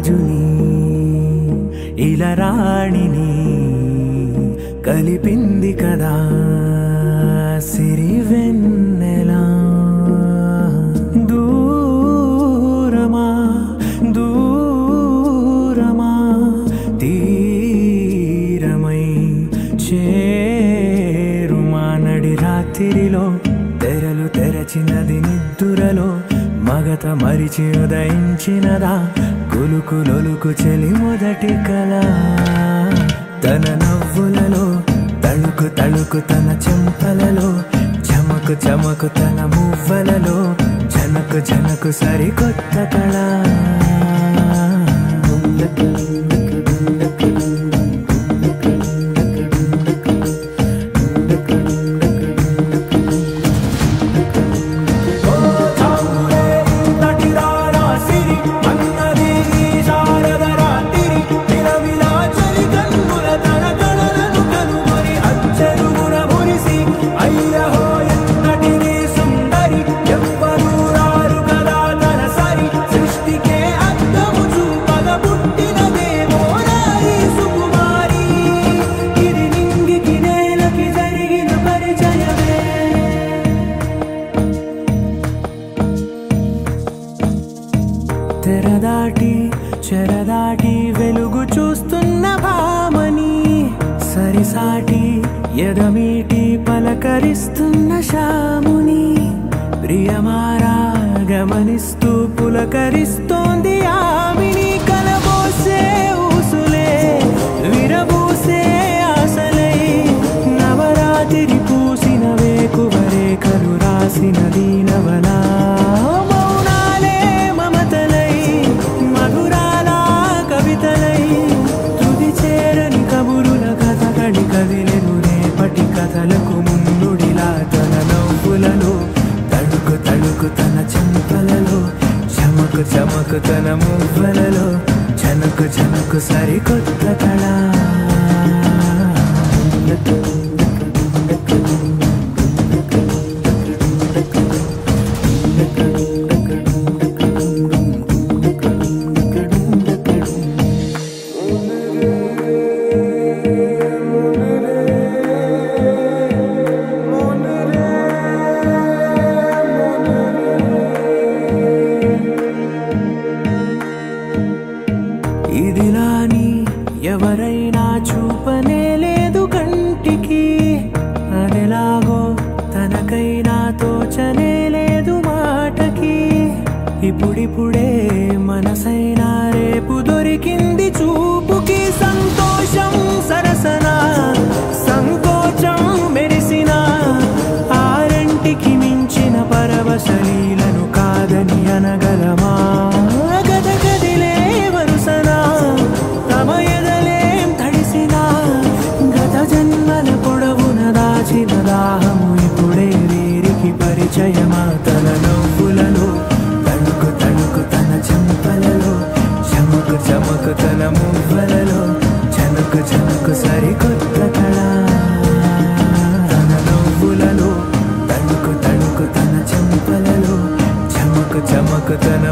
రాజుని ఇలా రాణిని కలిపింది కదా సిరి వెన్నెలా దూరమా దూరమా తీరమై చేరుమా నడి రాత్రిలో తెరలు తెరచినది నిద్దురలో మగత మరిచి ఉదయించినదా కులుకు లొలుకు చెలి మొదటి కళ తన నవ్వులలో తళుకు తళుకు తన చెంపలలో చమకు చమకు తన మువ్వలలో జనకు జనకు సరికొత్త కళ తెరదాటి చెరదాటి వెలుగు చూస్తున్న భామని సరిసాటి ఎదమీటి పలకరిస్తున్న శాముని ప్రియమారా గమనిస్తూ పులకరిస్తోంది ఆమిని కలబోసే ఊసులే విరబూసే ఆశలై నవరాత్రి పూసిన వేకువరేఖలు రాసిన దీనవలా కదిలెను రేపటి కథలకు ముందుడిలా తన నవ్వులలో తడుకు తడుకు తన చెంపలలో చమకు చమకు తన మువ్వలలో జనకు జనకు సరికొత్త కళ ఇదిలాని ఎవరైనా చూపనే లేదు కంటికి అదెలాగో తనకైనా తోచనే లేదు మాటకి ఇప్పుడిప్పుడే మనసైనా రేపు దొరికింది చూపుకి సంతోషం సరసన సంకోచం మెరిసిన ఆరంటికి మించిన పరవశలీలను కాదని అనగలమా దాహము ఇప్పుడే వీరికి పరిచయమా తన నవ్వులలో తణుకు తణుకు తన చెంపలలో చమకు చమకు తన మువ్వలలో జనకు జనకు సరికొత్త కళ తన నవ్వులలో తణుకు తణుకు తన చెంపలలో చమకు చమకు తన